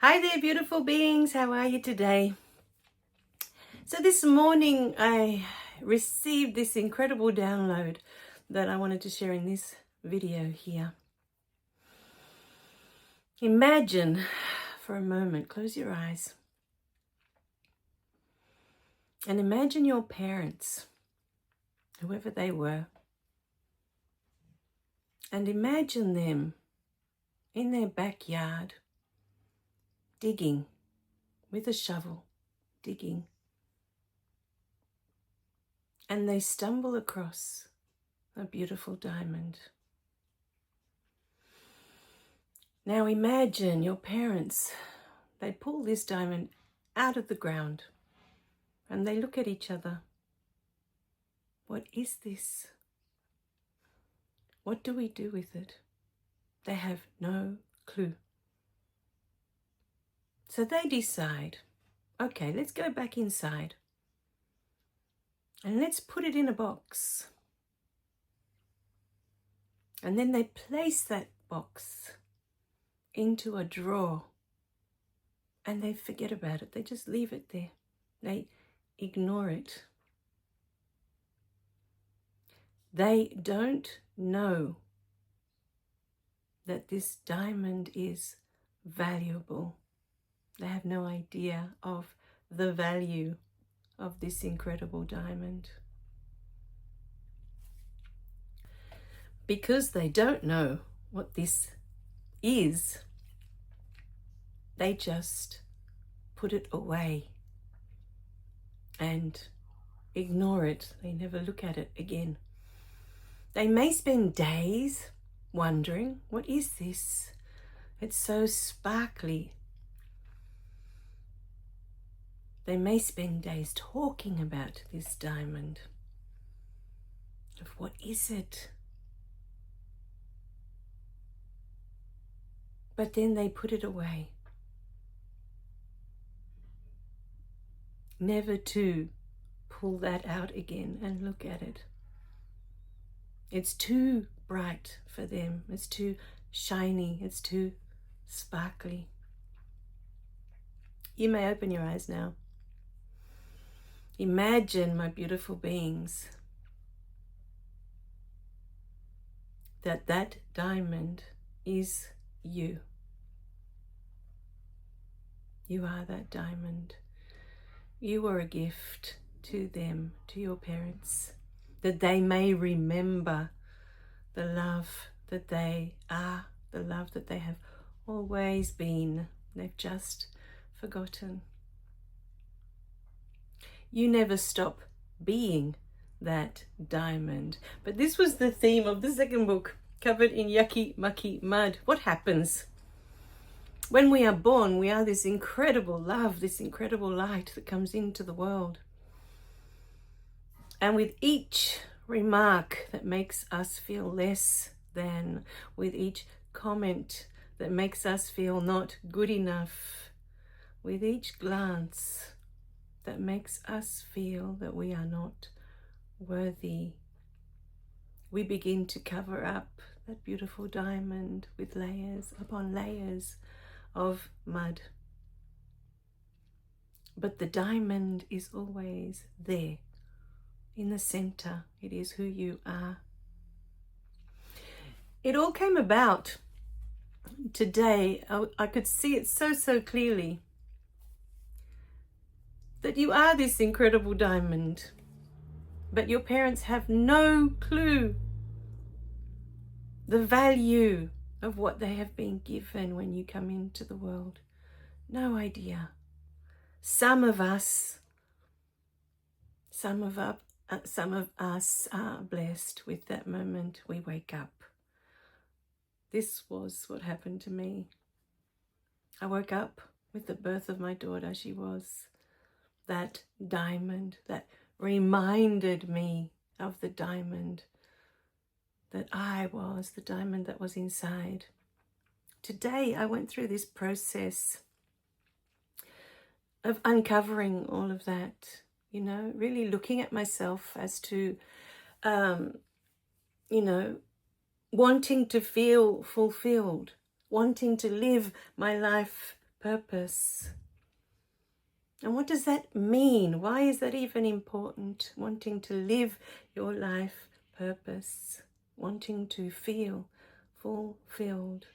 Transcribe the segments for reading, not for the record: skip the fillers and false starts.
Hi there, beautiful beings. How are you today? So this morning I received this incredible download that I wanted to share in this video here. Imagine for a moment, close your eyes, and imagine your parents, whoever they were, and imagine them in their backyard digging with a shovel, digging. And they stumble across a beautiful diamond. Now imagine your parents, they pull this diamond out of the ground and they look at each other. What is this? What do we do with it? They have no clue. So they decide, okay, let's go back inside and let's put it in a box. And then they place that box into a drawer and they forget about it. They just leave it there. They ignore it. They don't know that this diamond is valuable. They have no idea of the value of this incredible diamond. Because they don't know what this is, they just put it away and ignore it. They never look at it again. They may spend days wondering, what is this? It's so sparkly. They may spend days talking about this diamond. Of what is it? But then they put it away. Never to pull that out again and look at it. It's too bright for them. It's too shiny. It's too sparkly. You may open your eyes now. Imagine, my beautiful beings, that that diamond is you. You are that diamond. You are a gift to them, to your parents, that they may remember the love that they are, the love that they have always been. They've just forgotten. You never stop being that diamond. But this was the theme of the second book, Covered in Yucky Mucky Mud. What happens? When we are born, we are this incredible love, this incredible light that comes into the world. And with each remark that makes us feel less than, with each comment that makes us feel not good enough, with each glance that makes us feel that we are not worthy, we begin to cover up that beautiful diamond with layers upon layers of mud. But the diamond is always there in the center. It is who you are. It all came about today. I could see it so clearly, that you are this incredible diamond, but your parents have no clue the value of what they have been given when you come into the world. No idea. Some of us are blessed with that moment we wake up. This was what happened to me. I woke up with the birth of my daughter. She was that diamond that reminded me of the diamond that I was, the diamond that was inside. Today I went through this process of uncovering all of that, really looking at myself as to, wanting to feel fulfilled, wanting to live my life purpose. And what does that mean? Why is that even important? Wanting to live your life purpose, wanting to feel fulfilled.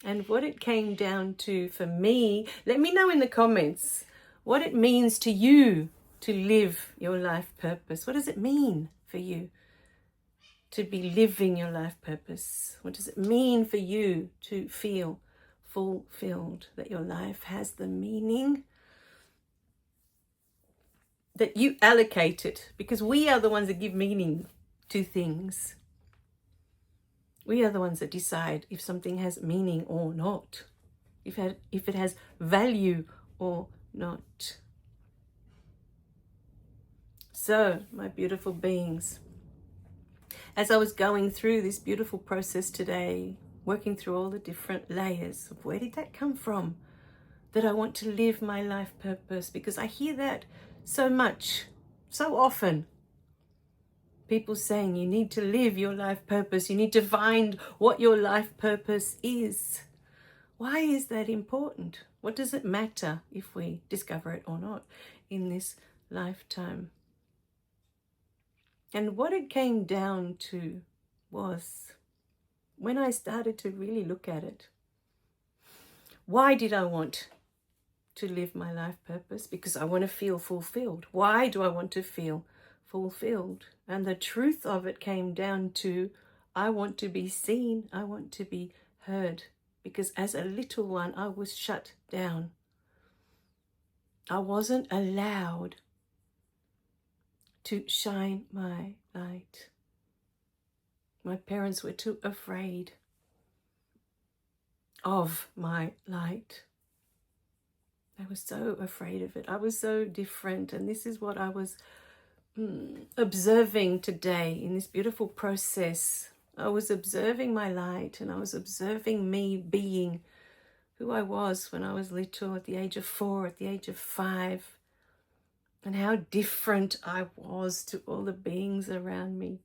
And what it came down to for me, let me know in the comments what it means to you to live your life purpose. What does it mean for you to be living your life purpose? What does it mean for you to feel fulfilled, that your life has the meaning that you allocate it? Because we are the ones that give meaning to things. We are the ones that decide if something has meaning or not, if it has value or not. So, my beautiful beings, as I was going through this beautiful process today, working through all the different layers of where did that come from, that I want to live my life purpose, because I hear that so much, so often. People saying you need to live your life purpose, you need to find what your life purpose is. Why is that important? What does it matter if we discover it or not in this lifetime? And what it came down to was, when I started to really look at it, why did I want to live my life purpose? Because I want to feel fulfilled. Why do I want to feel fulfilled? And the truth of it came down to, I want to be seen, I want to be heard. Because as a little one, I was shut down. I wasn't allowed to shine my light. My parents were too afraid of my light. They were so afraid of it. I was so different. And this is what I was observing today in this beautiful process. I was observing my light, and I was observing me being who I was when I was little, at the age of 4, at the age of 5, and how different I was to all the beings around me,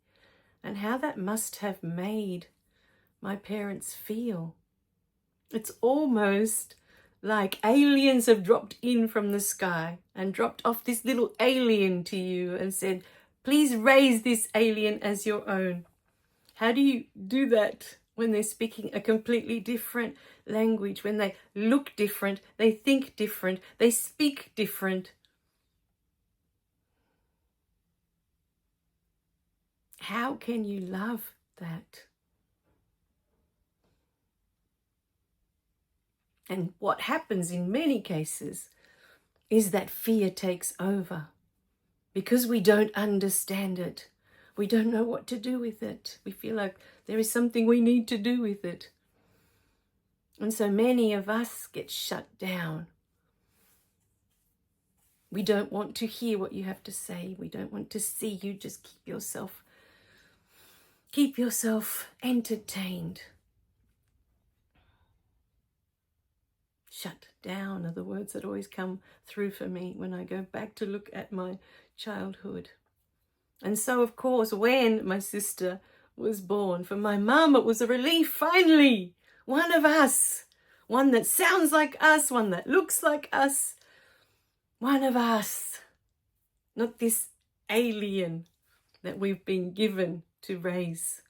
and how that must have made my parents feel. It's almost like aliens have dropped in from the sky and dropped off this little alien to you and said, please raise this alien as your own. How do you do that when they're speaking a completely different language, when they look different, they think different, they speak different? How can you love that? And what happens in many cases is that fear takes over, because we don't understand it. We don't know what to do with it. We feel like there is something we need to do with it. And so many of us get shut down. We don't want to hear what you have to say. We don't want to see you. Just keep yourself entertained. Shut down are the words that always come through for me when I go back to look at my childhood. And so, of course, when my sister was born, for my mum, it was a relief, finally, one of us, one that sounds like us, one that looks like us, one of us, not this alien that we've been given to raise.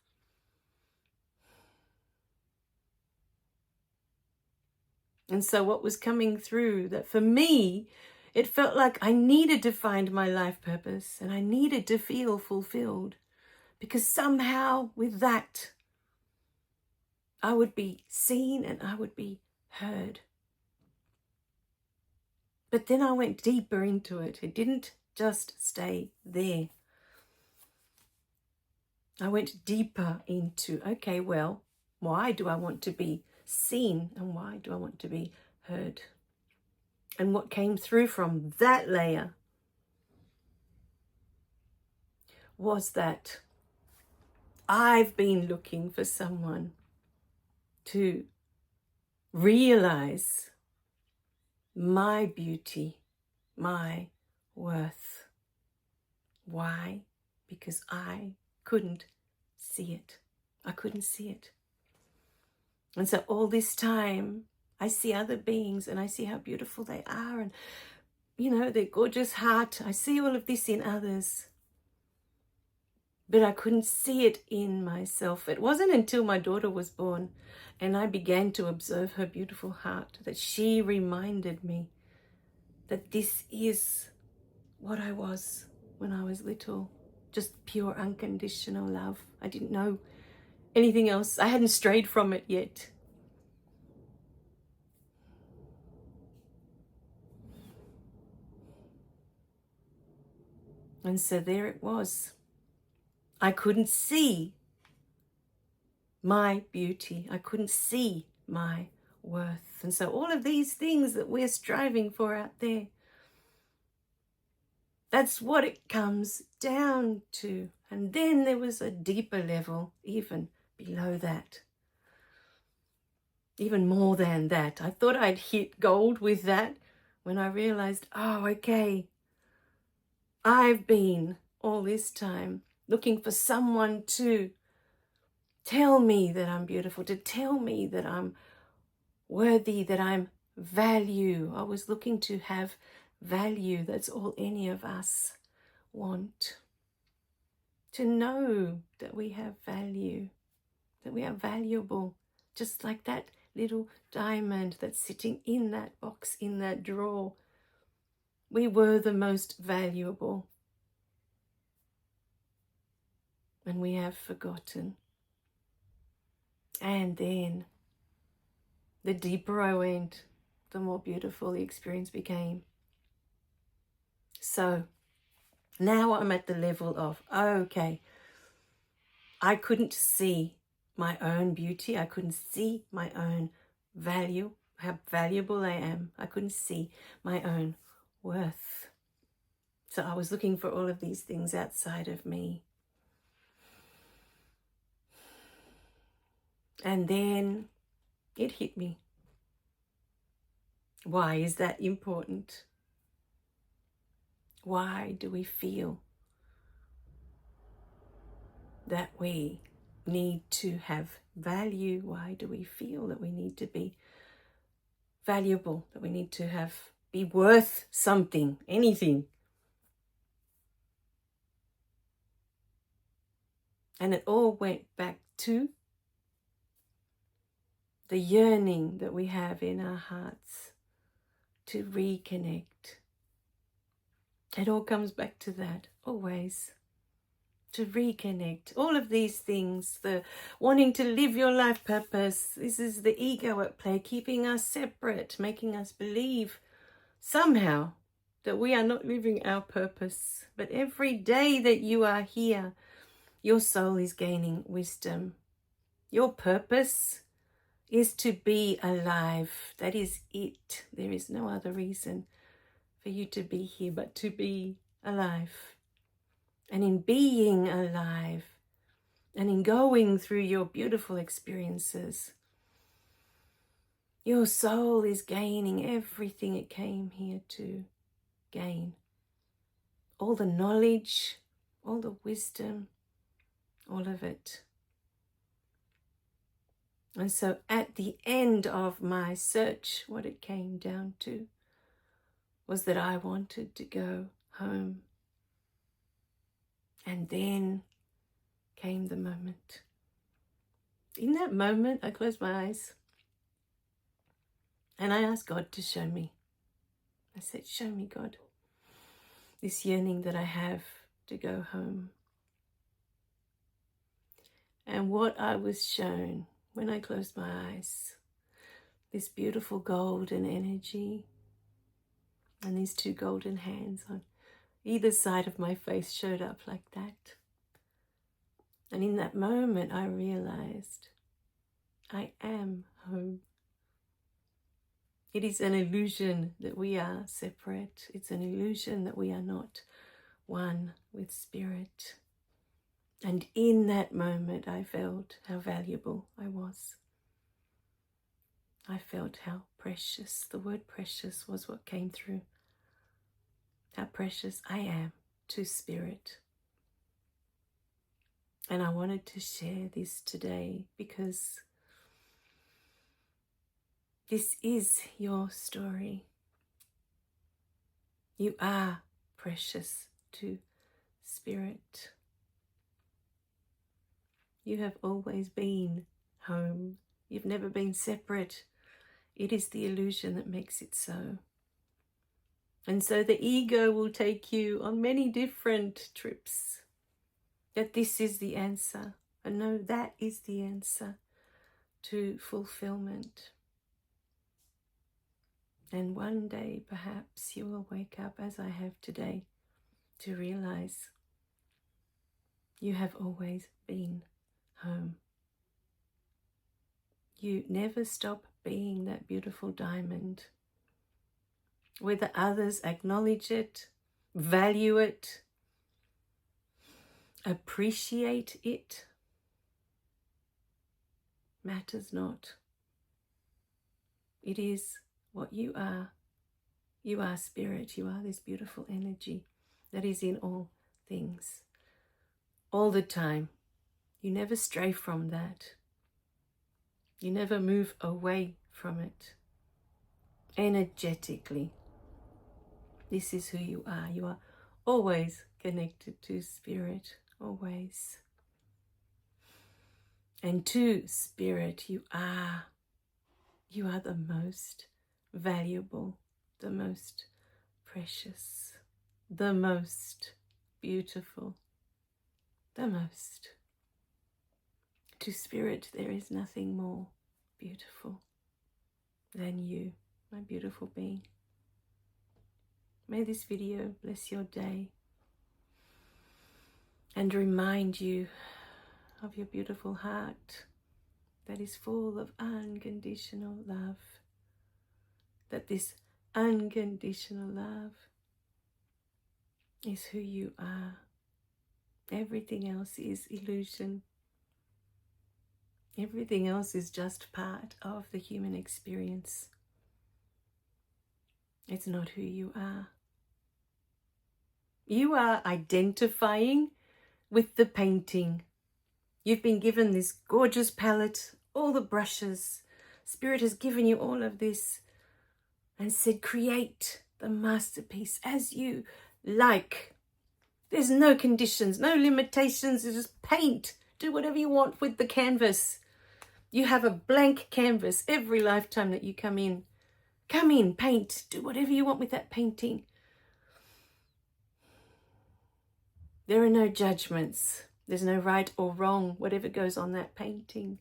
And so what was coming through, that for me, it felt like I needed to find my life purpose, and I needed to feel fulfilled, because somehow with that, I would be seen and I would be heard. But then I went deeper into it. It didn't just stay there. I went deeper into, okay, well, why do I want to be seen, and why do I want to be heard? And what came through from that layer was that I've been looking for someone to realize my beauty, my worth. Why? Because I couldn't see it. I couldn't see it. And so all this time, I see other beings and I see how beautiful they are and, you know, their gorgeous heart. I see all of this in others. But I couldn't see it in myself. It wasn't until my daughter was born and I began to observe her beautiful heart that she reminded me that this is what I was when I was little. Just pure unconditional love. I didn't know anything else. I hadn't strayed from it yet. And so there it was. I couldn't see my beauty. I couldn't see my worth. And so all of these things that we're striving for out there, that's what it comes down to. And then there was a deeper level, even below that. Even more than that. I thought I'd hit gold with that when I realized, oh, okay, I've been all this time looking for someone to tell me that I'm beautiful, to tell me that I'm worthy, that I'm value. I was looking to have value. That's all any of us want. To know that we have value, that we are valuable, just like that little diamond that's sitting in that box, in that drawer. We were the most valuable. And we have forgotten. And then the deeper I went, the more beautiful the experience became. So now I'm at the level of, okay, I couldn't see my own beauty. I couldn't see my own value, how valuable I am. I couldn't see my own worth. So I was looking for all of these things outside of me. And then it hit me. Why is that important? Why do we feel that we need to have value? Why do we feel that we need to be valuable, that we need to be worth something, anything? And it all went back to the yearning that we have in our hearts to reconnect. It all comes back to that, always. To reconnect. All of these things, the wanting to live your life purpose, this is the ego at play, keeping us separate, making us believe somehow that we are not living our purpose. But every day that you are here, your soul is gaining wisdom. Your purpose is to be alive. That is it. There is no other reason for you to be here but to be alive. And in being alive and in going through your beautiful experiences, your soul is gaining everything it came here to gain. All the knowledge, all the wisdom, all of it. And so at the end of my search, what it came down to was that I wanted to go home. And then came the moment. In that moment, I closed my eyes and I asked God to show me. I said, show me, God, this yearning that I have to go home. And what I was shown when I closed my eyes, this beautiful golden energy and these two golden hands on either side of my face showed up like that. And in that moment, I realized I am home. It is an illusion that we are separate. It's an illusion that we are not one with spirit. And in that moment, I felt how valuable I was. I felt how precious, the word precious was what came through. How precious I am to spirit. And I wanted to share this today because This is your story. You are precious to Spirit. You have always been home. You've never been separate. It is the illusion that makes it so. And so the ego will take you on many different trips. That this is the answer. And no, that is the answer to fulfillment. And one day, perhaps, you will wake up as I have today to realize you have always been home. You never stop being that beautiful diamond. Whether others acknowledge it, value it, appreciate it, matters not. It is what you are. You are spirit. You are this beautiful energy that is in all things. All the time. You never stray from that. You never move away from it. Energetically. This is who you are. You are always connected to Spirit. Always. And to Spirit, you are the most valuable, the most precious, the most beautiful, the most. To Spirit, there is nothing more beautiful than you, my beautiful being. May this video bless your day and remind you of your beautiful heart that is full of unconditional love. That this unconditional love is who you are. Everything else is illusion. Everything else is just part of the human experience. It's not who you are. You are identifying with the painting. You've been given this gorgeous palette, all the brushes. Spirit has given you all of this and said, create the masterpiece as you like. There's no conditions, no limitations. You just paint. Do whatever you want with the canvas. You have a blank canvas every lifetime that you come in. Come in, paint. Do whatever you want with that painting. There are no judgments. There's no right or wrong. Whatever goes on that painting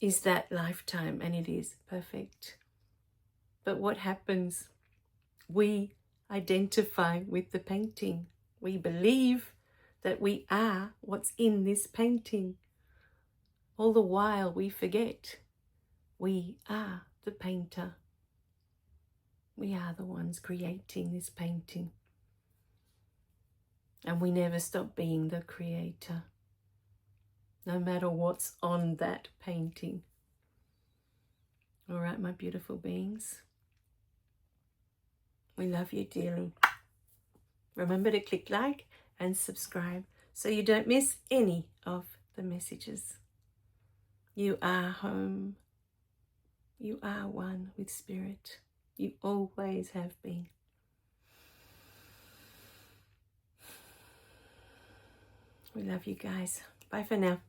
is that lifetime, and it is perfect. But what happens? We identify with the painting. We believe that we are what's in this painting. All the while we forget we are the painter. We are the ones creating this painting. And we never stop being the creator, no matter what's on that painting. All right, my beautiful beings. We love you dearly. Remember to click like and subscribe so you don't miss any of the messages. You are home. You are one with Spirit. You always have been. We love you guys. Bye for now.